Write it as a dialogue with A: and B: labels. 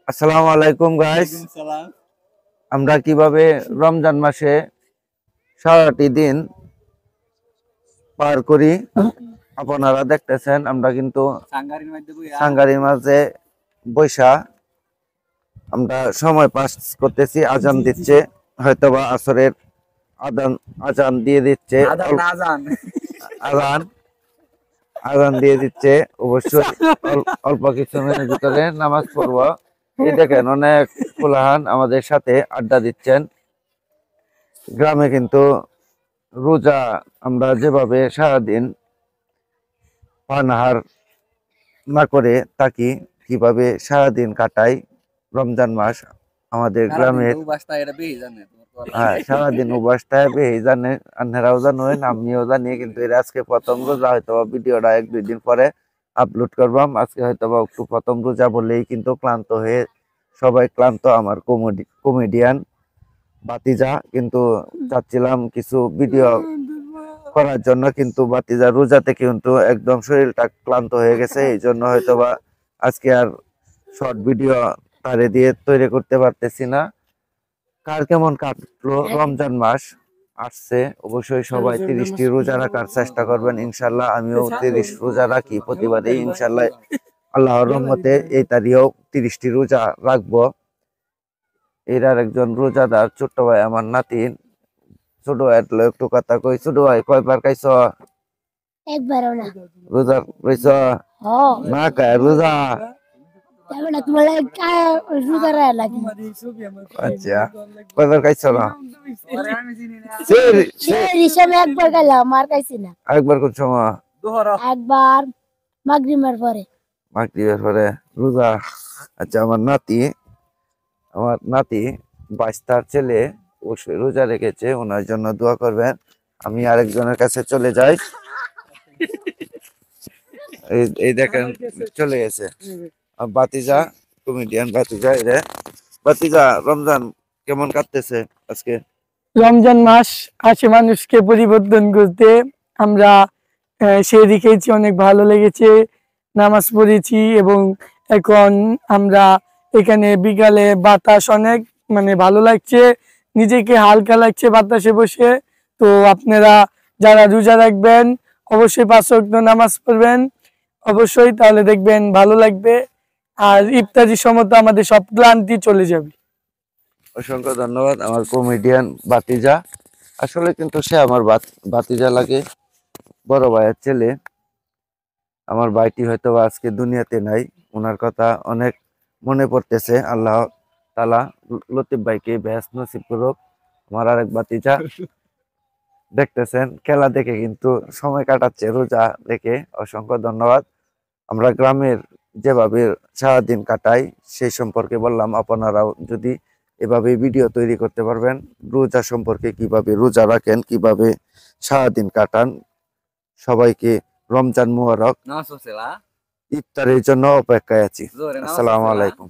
A: আসসালামু আলাইকুম গাইস। আমরা কিভাবে রমজান মাসে সারাটি দিন পার করি আপনারা দেখতেছেন। আমরা কিন্তু সাঙ্গারির মাঝে বৈশা আমরা সময় পাস করতেছি। আজান দিচ্ছে, হয়তোবা আসরের আজান দিয়ে দিচ্ছে, আজান আজান দিয়ে দিচ্ছে। অবশ্যই অল্প কিছু মিনিটের ভিতরে নামাজ পড়বো। এই দেখেন অনেক কোলাহান আমাদের সাথে আড্ডা দিচ্ছেন। গ্রামে কিন্তু রোজা আমরা যেভাবে সারাদিন পানাহার না করে থাকি, কিভাবে সারাদিন কাটাই রমজান মাস আমাদের গ্রামের। হ্যাঁ, সারাদিন উপাসটায় বেশি জানে, আন্নারাও জানেন, আমিও জানি। কিন্তু এর আজকে প্রথম রোজা, হয়তো ভিডিওটা 1-2 দিন পরে আপলোড করবাম। আজকে হয়তো একটু প্রথম রোজা বলেই কিন্তু ক্লান্ত হয়ে সবাই ক্লান্ত। আমার কমেডিয়ান বাতিজা কিন্তু চাচ্ছিলাম কিছু ভিডিও করার জন্য, কিন্তু বাতিজা রোজা থেকে কিন্তু একদম শরীরটা ক্লান্ত হয়ে গেছে। এই জন্য হয়তোবা আজকে আর শর্ট ভিডিও তারে দিয়ে তৈরি করতে পারতেছি না। কার কেমন কাটলো রমজান মাস আসছে, অবশ্যই সবাই 30টি রোজা রাখার চেষ্টা করবেন ইনশাল্লাহ। আমিও 30 রোজা রাখি প্রতিবারই ইনশাল্লাহ। আল্লাহর রহমতে এই তারিখেও 30টি রোজা রাখবো। এর আর একজন রোজাদার ছোট্ট ভাই, আমার নাতিন। ছোট ভাই একটু কথা কই। ছোট ভাই, কয়বার খাইছ?
B: একবারও না।
A: রোজা রইছ না? খায় রোজা? আচ্ছা, কয়বার খাইছ না?
B: একবার গেলাম, আর খাইছি না।
A: আরেকবার কোন সময়?
B: একবার মাগরিবের পরে।
A: মাগরিবের পরে রোজা। আচ্ছা, আমার নাতি বাইস্তার ছেলে অবশ্যই রোজা রেখেছে, ওনার জন্য দোয়া করবেন। আমি আরেকজনের কাছে চলে যাই। এই দেখেন চলে গেছে বাতিজা, কমেডিয়ান বাতিজা। বাতিজা, রমজান কেমন কাটতেছে আজকে?
C: রমজান মাস আসে মানুষকে পরিবর্তন করতে। আমরা সেহরি খেয়েছি, অনেক ভালো লেগেছে, নামাজ পড়েছি এবং এখন আমরা এখানে বিকালে বাতাস অনেক ভালো লাগছে, নিজেকে হালকা লাগছে বাতাসে বসে। তো আপনারা যারা রোজা রাখবেন অবশ্যই 5 ওয়াক্ত নামাজ পড়বেন অবশ্যই, তাহলে দেখবেন ভালো লাগবে। আর ইফতারির সময় তো আমাদের সব ক্লান্তি চলে যাবে।
A: অসংখ্য ধন্যবাদ আমার কমেডিয়ান বাতিজা। আসলে কিন্তু সে আমার বাতিজা লাগে, বড় ভাইয়ের ছেলে। আমার ভাইটি হয়তো আজকে দুনিয়াতে নাই, ওনার কথা অনেক মনে পড়তেছে। আল্লাহ তাআলা লতিফ ভাইকে বেহেশত নসিব করুক। আমার আরেক বাতিজা দেখতেছেন খেলা দেখে কিন্তু সময় কাটাচ্ছে রোজা রেখে। অসংখ্য ধন্যবাদ। আমরা গ্রামের যেভাবে সারাদিন কাটাই সেই সম্পর্কে বললাম। আপনারাও যদি এভাবে ভিডিও তৈরি করতে পারবেন, রোজা সম্পর্কে কিভাবে রোজা রাখেন, কিভাবে সারাদিন কাটান। সবাইকে রমজান মুবারক। ইফতারের জন্য অপেক্ষায় আছি। আসসালামু আলাইকুম।